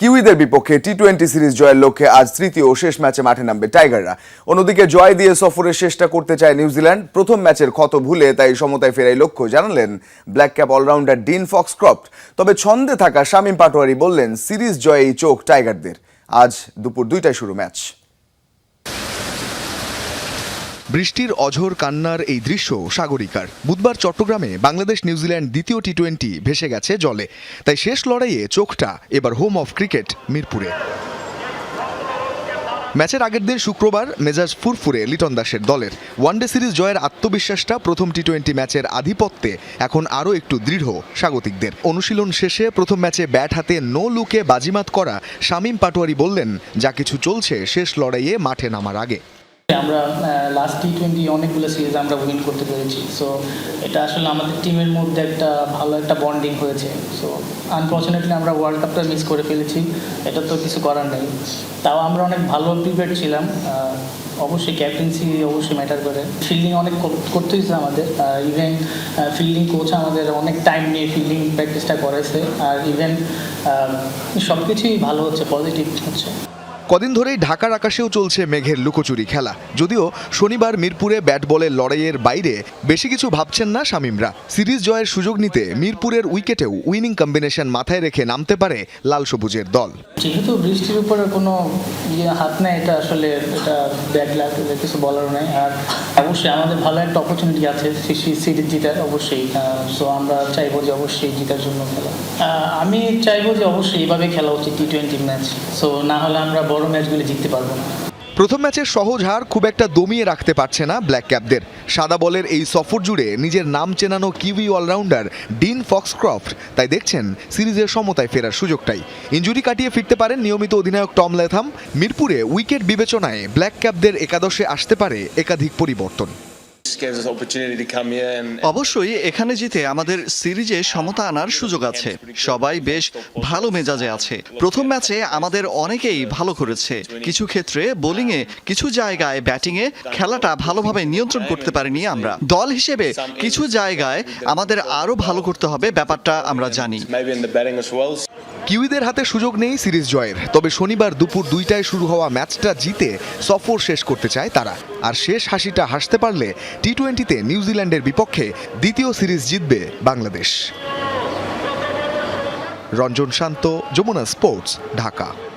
কিউইদের বিপক্ষে টি-20 সিরিজ জয়ের লক্ষ্যে আজ তৃতীয় ও শেষ ম্যাচে মাঠে নামবে টাইগাররা। অন্যদিকে জয় দিয়ে সফরের শেষটা করতে চায় নিউজিল্যান্ড। প্রথম ম্যাচের ক্ষত ভুলে তাই সমতায় ফেরাই লক্ষ্য জানালেন black cap allrounder Dean Foxcroft. তবে ছন্দে থাকা শামীম পাটোয়ারি বললেন, সিরিজ জয়েই চোখ টাইগারদের। আজ দুপুর 2টায় শুরু ম্যাচ। বৃষ্টির অঝোর কান্নার এই দৃশ্য সাগরিকার। বুধবার চট্টগ্রামে বাংলাদেশ নিউজিল্যান্ড দ্বিতীয় টি-20 ভেসে গেছে জলে। তাই শেষ লড়াইয়ে চোখটা এবার হোম অফ ক্রিকেট মিরপুরে। ম্যাচের আগের দিন শুক্রবার মেজাজ ফুরফুরে লিটন দাসের দলের। ওয়ানডে সিরিজ জয়ের আত্মবিশ্বাসটা প্রথম টি-20 ম্যাচের আধিপত্যে এখন আরও একটু দৃঢ় স্বাগতিকদের। অনুশীলন শেষে প্রথম ম্যাচে ব্যাট হাতে নো লুকে বাজিমাত করা শামীম পাটোয়ারি বললেন, যা কিছু চলছে শেষ লড়াইয়ে মাঠে নামার আগে। আমরা লাস্ট টি-20 অনেকগুলো সিরিজ আমরা উইন করতে পেরেছি। সো এটা আসলে আমাদের টিমের মধ্যে একটা ভালো একটা বন্ডিং হয়েছে। সো আনফর্চুনেটলি আমরা ওয়ার্ল্ড কাপটা মিস করে ফেলেছি, এটা তো কিছু করার নেই। তাও আমরা অনেক ভালো প্রিপেয়ার্ড ছিলাম। অবশ্যই ক্যাপ্টেন্সি অবশ্যই ম্যাটার করে। ফিল্ডিং অনেক করতে হয়েছে আমাদের। ইভেন ফিল্ডিং কোচ আমাদের অনেক টাইম নিয়ে ফিল্ডিং প্র্যাকটিসটা করেছে। আর ইভেন সব কিছুই ভালো হচ্ছে, পজিটিভ হচ্ছে। কদিন ধরেই ঢাকার আকাশেও চলছে মেঘের লুকোচুরি খেলা। যদিও শনিবার মিরপুরে ব্যাট বলের লড়াইয়ের বাইরে বেশি কিছু ভাবছেন না শামীমরা। সিরিজ জয়ের সুযোগ নিতে মিরপুরের উইকেটেও উইনিং কম্বিনেশন মাথায় রেখে নামতে পারে লাল সবুজের দল। যেহেতু বৃষ্টির উপরে কোনো হাত নেই, এটা আসলে এটা ব্যাড লাক, কিছু বলার নেই। আর অবশ্যই আমাদের ভালো একটা অপরচুনিটি আছে সিরিজ জিতার, অবশ্যই। সো আমরা চাইবো যে অবশ্যই জিতার জন্য খেলা। আমি চাইবো যে অবশ্যই এভাবে খেলা উচিত টি-20 ম্যাচ। সো না হলে আমরা বড় ম্যাচগুলো জিততে পারবো না। প্রথম ম্যাচের সহজ হার খুব একটা দমিয়ে রাখতে পারছে না ব্ল্যাক ক্যাপদের। সাদা বলের এই সফর জুড়ে নিজের নাম চেনানো কিউই অলরাউন্ডার ডিন ফক্সক্রফট তাই দেখছেন সিরিজের সমতায় ফেরার সুযোগটাই। ইনজুরি কাটিয়ে ফিরতে পারেন নিয়মিত অধিনায়ক টম ল্যাথাম। মিরপুরে উইকেট বিবেচনায় ব্ল্যাক ক্যাপদের একাদশে আসতে পারে একাধিক পরিবর্তন। অবশ্যই এখানে জিতে আমাদের সিরিজে সমতা আনার সুযোগ আছে। সবাই বেশ ভালো মেজাজে আছে। প্রথম ম্যাচে আমাদের অনেকেই ভালো করেছে। কিছু ক্ষেত্রে বোলিংয়ে, কিছু জায়গায় ব্যাটিংয়ে খেলাটা ভালোভাবে নিয়ন্ত্রণ করতে পারিনি আমরা। দল হিসেবে কিছু জায়গায় আমাদের আরও ভালো করতে হবে, ব্যাপারটা আমরা জানি। কিউইদের হাতে সুযোগ নেই সিরিজ জয়ের। তবে শনিবার দুপুর 2টায় শুরু হওয়া ম্যাচটা জিতে সফর শেষ করতে চায় তারা। আর শেষ হাসিটা হাসতে পারলে টি-20-তে নিউজিল্যান্ডের বিপক্ষে দ্বিতীয় সিরিজ জিতবে বাংলাদেশ। রঞ্জন শান্ত, যমুনা স্পোর্টস, ঢাকা।